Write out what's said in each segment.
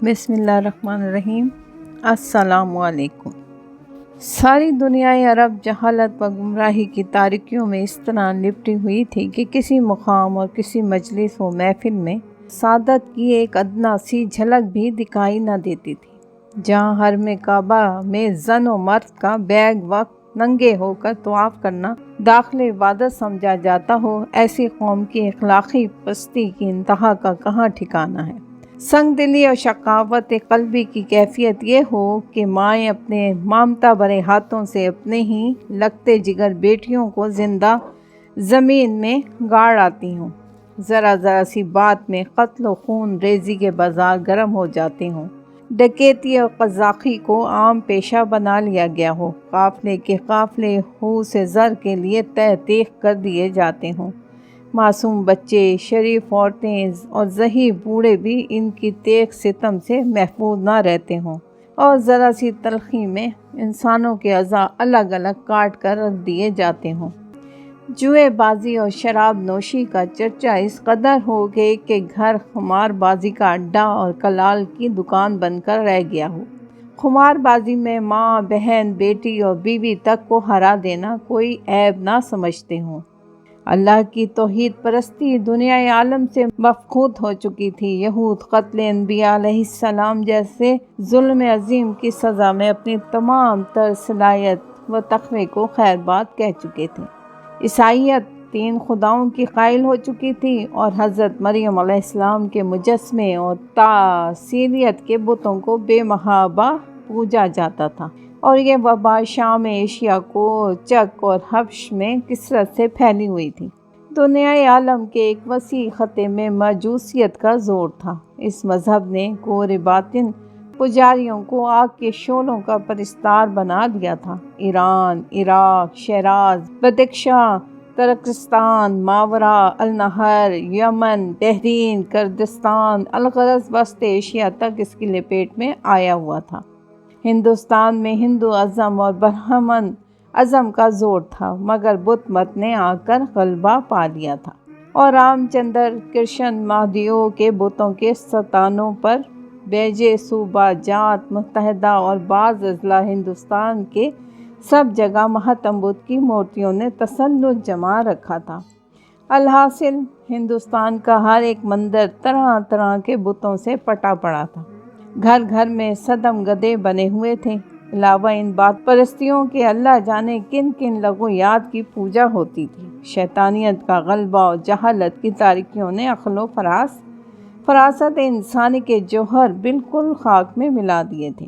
بسم اللہ الرحمن الرحیم۔ السلام علیکم۔ ساری دنیا عرب جہالت و گمراہی کی تاریکیوں میں اس طرح لپٹی ہوئی تھی کہ کسی مقام اور کسی مجلس و محفل میں سعادت کی ایک ادنا سی جھلک بھی دکھائی نہ دیتی تھی۔ جہاں حرم کعبہ میں زن و مرد کا بیک وقت ننگے ہو کر طواف کرنا داخل عبادت سمجھا جاتا ہو، ایسی قوم کی اخلاقی پستی کی انتہا کا کہاں ٹھکانہ ہے۔ سنگ دلی اور شقاوت قلبی کی کیفیت یہ ہو کہ مائیں اپنے مامتا بھرے ہاتھوں سے اپنے ہی لگتے جگر بیٹیوں کو زندہ زمین میں گاڑ آتی ہوں، ذرا ذرا سی بات میں قتل و خون ریزی کے بازار گرم ہو جاتے ہوں، ڈکیتی اور قزاقی کو عام پیشہ بنا لیا گیا ہو، قافلے کے قافلے ہو سے زر کے لیے تہ تیخ کر دیے جاتے ہوں، معصوم بچے، شریف عورتیں اور ذہین بوڑھے بھی ان کی تیغ ستم سے محفوظ نہ رہتے ہوں، اور ذرا سی تلخی میں انسانوں کے اعضاء الگ الگ کاٹ کر رکھ دیے جاتے ہوں۔ جوئے بازی اور شراب نوشی کا چرچا اس قدر ہو کہ ایک گھر خمار بازی کا اڈا اور کلال کی دکان بن کر رہ گیا ہو۔ خمار بازی میں ماں، بہن، بیٹی اور بیوی تک کو ہرا دینا کوئی عیب نہ سمجھتے ہوں۔ اللہ کی توحید پرستی دنیا عالم سے مفقود ہو چکی تھی۔ یہود قتل انبیاء علیہ السلام جیسے ظلم عظیم کی سزا میں اپنی تمام تر صلاحیت و تقوی کو خیر بات کہہ چکے تھے۔ عیسائیت 3 خداؤں کی قائل ہو چکی تھی اور حضرت مریم علیہ السلام کے مجسمے اور تاثیلیت کے بتوں کو بے محابہ پوجا جاتا تھا، اور یہ وبا شام ایشیا کو چک اور حبش میں کثرت سے پھیلی ہوئی تھی۔ دنیا عالم کے ایک وسیع خطے میں مجوسیت کا زور تھا۔ اس مذہب نے گور باطن پجاریوں کو آگ کے شعلوں کا پرستار بنا دیا تھا۔ ایران، عراق، شیراز، بدخشاں، ترکستان، ماورا النہر، یمن، بحرین، کردستان، الغرض وسط ایشیا تک اس کی لپیٹ میں آیا ہوا تھا۔ ہندوستان میں ہندو ازم اور برہمن ازم کا زور تھا، مگر بت مت نے آ کر غلبہ پا لیا تھا، اور رام چندر، کرشن، مہادیو کے بتوں کے ستانوں پر بیجے صوبہ جات متحدہ اور بعض اضلاع ہندوستان کے سب جگہ مہاتم بدھ کی مورتیوں نے تسلط جما رکھا تھا۔ الحاصل ہندوستان کا ہر ایک مندر طرح طرح کے بتوں سے پٹا پڑا تھا۔ گھر گھر میں صنم گدھے بنے ہوئے تھے۔ علاوہ ان بت پرستیوں کے اللہ جانے کن کن لغویات کی پوجا ہوتی تھی۔ شیطانیت کا غلبہ اور جہالت کی تاریکیوں نے عقل و فراست انسانی کے جوہر بالکل خاک میں ملا دیے تھے۔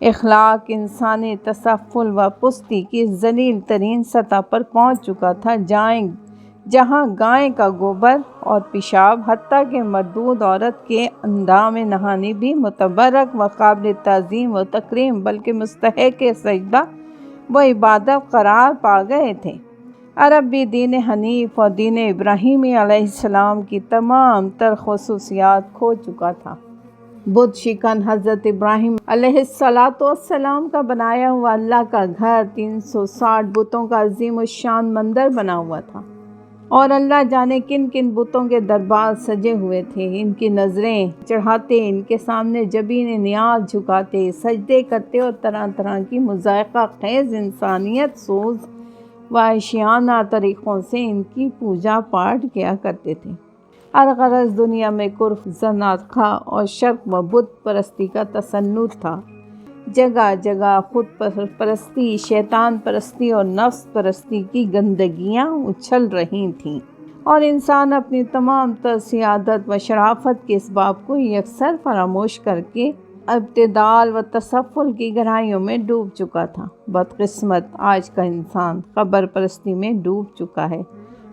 اخلاق انسانی تسفل و پستی کی ذلیل ترین سطح پر پہنچ چکا تھا، جہاں گائے کا گوبر اور پیشاب، حتیٰ کہ مردود عورت کے اندام نہانی بھی متبرک و قابل تعظیم و تکریم بلکہ مستحق سجدہ و عبادت قرار پا گئے تھے۔ عرب بھی دین حنیف اور دین ابراہیمی علیہ السلام کی تمام تر خصوصیات کھو چکا تھا۔ بت شکن حضرت ابراہیم علیہ السلام کا بنایا ہوا اللہ کا گھر 360 بتوں کا عظیم الشان مندر بنا ہوا تھا، اور اللہ جانے کن کن بتوں کے دربار سجے ہوئے تھے۔ ان کی نظریں چڑھاتے، ان کے سامنے جبین نیاز جھکاتے، سجدے کرتے اور طرح طرح کی مضائقہ خیز انسانیت سوز و وحشیانہ طریقوں سے ان کی پوجا پاٹ کیا کرتے تھے۔ الغرض دنیا میں کفر، زنادقہ اور شرک و بت پرستی کا تسلط تھا۔ جگہ جگہ خود پرستی، شیطان پرستی اور نفس پرستی کی گندگیاں اچھل رہی تھیں، اور انسان اپنی تمام تر سعادت و شرافت کے اسباب کو یکسر فراموش کر کے اعتدال و تسفل کی گہرائیوں میں ڈوب چکا تھا۔ بدقسمت آج کا انسان قبر پرستی میں ڈوب چکا ہے،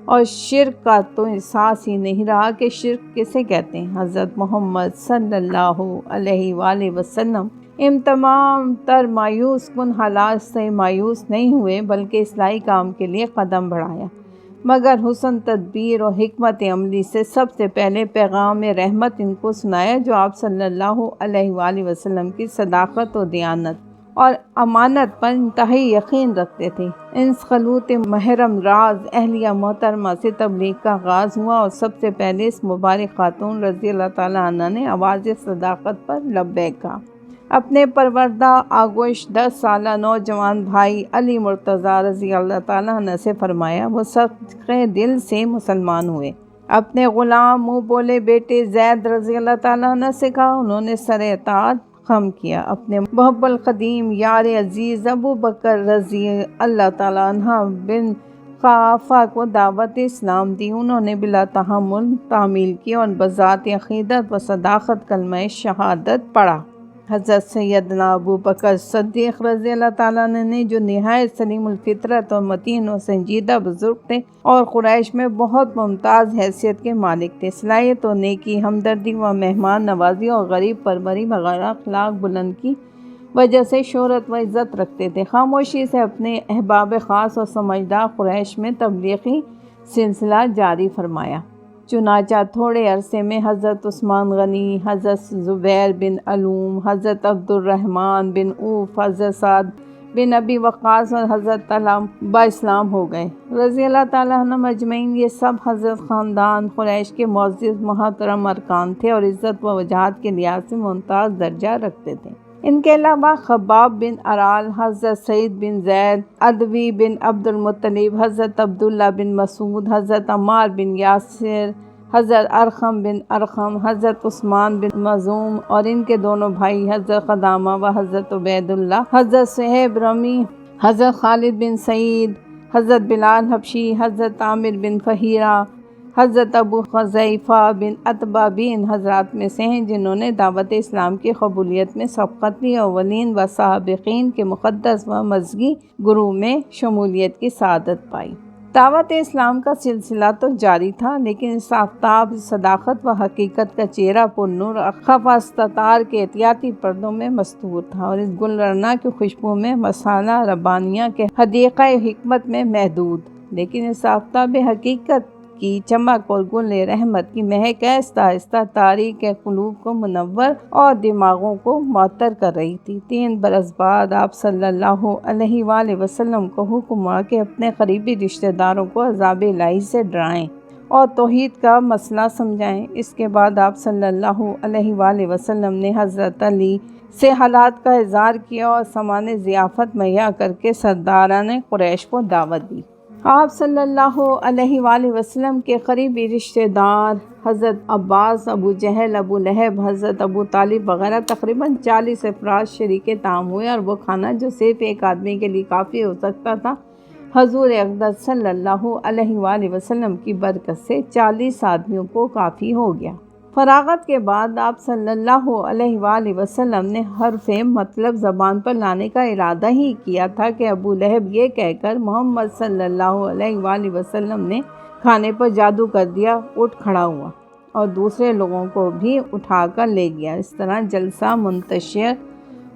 اور شرک کا تو احساس ہی نہیں رہا کہ شرک کسے کہتے ہیں۔ حضرت محمد صلی اللہ علیہ وآلہ وسلم ان تمام تر مایوس کن حالات سے مایوس نہیں ہوئے، بلکہ اصلاحی کام کے لیے قدم بڑھایا، مگر حسن تدبیر اور حکمت عملی سے سب سے پہلے پیغام رحمت ان کو سنایا، جو آپ صلی اللہ علیہ وآلہ وسلم کی صداقت و دیانت اور امانت پر انتہائی یقین رکھتے تھے۔ ان خلوت محرم راز اہلیہ محترمہ سے تبلیغ کا آغاز ہوا اور سب سے پہلے اس مبارک خاتون رضی اللہ تعالیٰ عنہ نے آواز صداقت پر لبیک کہا۔ اپنے پروردہ آغوش 10 سالہ نوجوان بھائی علی مرتضیٰ رضی اللہ تعالیٰ عنہ سے فرمایا، وہ صدقے دل سے مسلمان ہوئے۔ اپنے غلام منہ بولے بیٹے زید رضی اللہ تعالیٰ عنہ سے کہا، انہوں نے سر اطاعت خم کیا۔ اپنے محب القدیم یار عزیز ابو بکر رضی اللہ تعالیٰ عنہ بن قحافہ کو دعوت اسلام دی، انہوں نے بلا تحمل تعمیل کی اور بذات عقیدت و صداقت کلمہ شہادت پڑھا۔ حضرت سیدنا ابو بکر صدیق رضی اللہ تعالیٰ عنہ نے جو نہایت سلیم الفطرت اور متین و سنجیدہ بزرگ تھے اور قریش میں بہت ممتاز حیثیت کے مالک تھے، صلاحیت و نیکی، ہمدردی و مہمان نوازی اور غریب پروری وغیرہ اخلاق بلند کی وجہ سے شہرت و عزت رکھتے تھے۔ خاموشی سے اپنے احباب خاص اور سمجھدار قریش میں تبلیغی سلسلہ جاری فرمایا۔ چنانچہ تھوڑے عرصے میں حضرت عثمان غنی، حضرت زبیر بن علوم، حضرت عبد الرحمن بن عوف، حضرت سعد بن ابی وقاص اور حضرت طلحہ با-اسلام ہو گئے رضی اللہ تعالیٰ عنہم اجمعین۔ یہ سب حضرت خاندان قریش کے معزز محترم ارکان تھے اور عزت و وجاہت کے لحاظ سے ممتاز درجہ رکھتے تھے۔ ان کے علاوہ خباب بن ارال، حضرت سعید بن زید، عدوی بن عبد المطلب، حضرت عبداللہ بن مسعود، حضرت عمار بن یاسر، حضرت ارقم بن ارقم، حضرت عثمان بن مظعون اور ان کے دونوں بھائی حضرت قدامہ و حضرت عبید اللہ، حضرت صہیب رمی، حضرت خالد بن سعید، حضرت بلال حبشی، حضرت عامر بن فہیرہ، حضرت ابو حذیفہ بن عتبہ بھی ان حضرات میں سے ہیں جنہوں نے دعوت اسلام کی قبولیت میں سبقت لی، اولین و سابقین کے مقدس و مزگی گروہ میں شمولیت کی سعادت پائی۔ دعوت اسلام کا سلسلہ تو جاری تھا، لیکن اس آفتاب صداقت و حقیقت کا چہرہ پر نور خفا استطار کے احتیاطی پردوں میں مستور تھا اور اس گل رعنا کی خوشبو میں مسالہ ربانیہ کے حدیقہ حکمت میں محدود، لیکن اس آفتاب حقیقت کی چمک اور گل رحمت کی مہک آہستہ آہستہ تاریک قلوب کو منور اور دماغوں کو معطر کر رہی تھی۔ 3 برس بعد آپ صلی اللہ علیہ وآلہ وسلم کو حکم ہوا کہ اپنے قریبی رشتہ داروں کو عذاب الہی سے ڈرائیں اور توحید کا مسئلہ سمجھائیں۔ اس کے بعد آپ صلی اللہ علیہ وآلہ وسلم نے حضرت علی سے حالات کا اظہار کیا اور سامان ضیافت مہیا کر کے سرداران قریش کو دعوت دی۔ آپ صلی اللہ علیہ وآلہ وسلم کے قریبی رشتہ دار حضرت عباس، ابو جہل، ابو لہب، حضرت ابو طالب وغیرہ تقریباً 40 افراد شریک طعام ہوئے اور وہ کھانا جو صرف ایک آدمی کے لیے کافی ہو سکتا تھا، حضور اقدس صلی اللہ علیہ وآلہ وسلم کی برکت سے 40 آدمیوں کو کافی ہو گیا۔ فراغت کے بعد آپ صلی اللہ علیہ وآلہ وسلم نے حرف مطلب زبان پر لانے کا ارادہ ہی کیا تھا کہ ابو لہب یہ کہہ کر محمد صلی اللہ علیہ وآلہ وسلم نے کھانے پر جادو کر دیا اٹھ کھڑا ہوا اور دوسرے لوگوں کو بھی اٹھا کر لے گیا۔ اس طرح جلسہ منتشر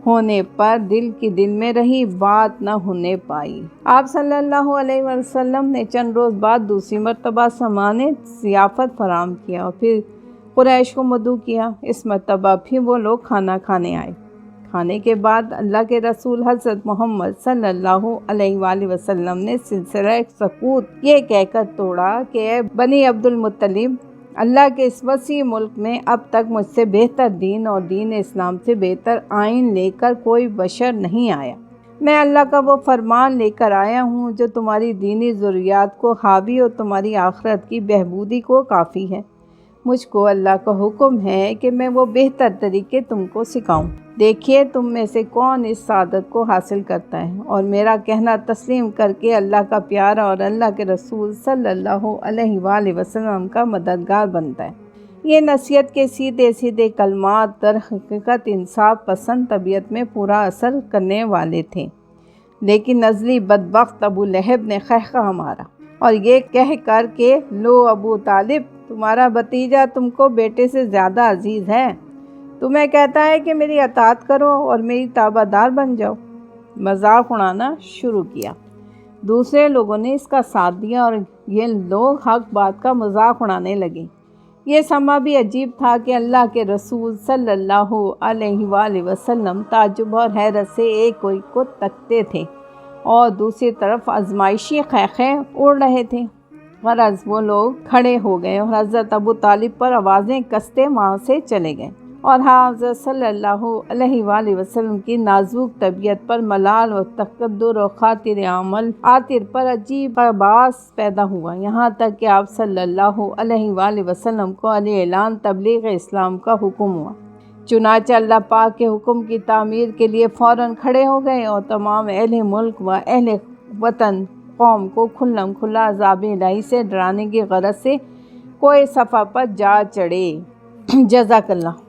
ہونے پر دل کی دل میں رہی، بات نہ ہونے پائی۔ آپ صلی اللہ علیہ وسلم نے چند روز بعد دوسری مرتبہ سامان ضیافت فراہم کیا اور پھر قریش کو مدعو کیا۔ اس مرتبہ بھی وہ لوگ کھانا کھانے آئے۔ کھانے کے بعد اللہ کے رسول حضرت محمد صلی اللہ علیہ وآلہ وسلم نے سلسلہ سکوت یہ کہہ کر توڑا کہ اے بنی عبد المطلب، اللہ کے اس وسیع ملک میں اب تک مجھ سے بہتر دین اور دین اسلام سے بہتر آئین لے کر کوئی بشر نہیں آیا۔ میں اللہ کا وہ فرمان لے کر آیا ہوں جو تمہاری دینی ضروریات کو حاوی اور تمہاری آخرت کی بہبودی کو کافی ہے۔ مجھ کو اللہ کا حکم ہے کہ میں وہ بہتر طریقے تم کو سکھاؤں۔ دیکھیے تم میں سے کون اس سعادت کو حاصل کرتا ہے اور میرا کہنا تسلیم کر کے اللہ کا پیارا اور اللہ کے رسول صلی اللہ علیہ وآلہ وسلم کا مددگار بنتا ہے۔ یہ نصیحت کے سیدھے سیدھے کلمات در حقیقت انصاف پسند طبیعت میں پورا اثر کرنے والے تھے، لیکن نزلی بدبخت ابو لہب نے خہخہ مارا اور یہ کہہ کر کہ لو ابو طالب، تمہارا بھتیجا تم کو بیٹے سے زیادہ عزیز ہے، تمہیں کہتا ہے کہ میری اطاعت کرو اور میری تابع دار بن جاؤ، مذاق اڑانا شروع کیا۔ دوسرے لوگوں نے اس کا ساتھ دیا اور یہ لوگ حق بات کا مذاق اڑانے لگے۔ یہ سما بھی عجیب تھا کہ اللہ کے رسول صلی اللہ علیہ وآلہ وسلم تعجب اور حیرت سے ایک کوئی کو تکتے تھے اور دوسری طرف آزمائشی خیخیں اڑ رہے تھے۔ غرض وہ لوگ کھڑے ہو گئے اور حضرت ابو طالب پر آوازیں کستے وہاں سے چلے گئے، اور حضرت صلی اللہ علیہ وآلہ وسلم کی نازک طبیعت پر ملال و تقدر اور خاطر عاطر پر عجیب باعث پیدا ہوا، یہاں تک کہ آپ صلی اللہ علیہ وآلہ وسلم کو علی اعلان تبلیغ اسلام کا حکم ہوا۔ چنانچہ اللہ پاک کے حکم کی تعمیر کے لیے فوراً کھڑے ہو گئے اور تمام اہل ملک و اہل وطن قوم کو کھلم کھلا عذاب الہی سے ڈرانے کی غرض سے کوہ صفا پر جا چڑھے۔ جزاک اللہ۔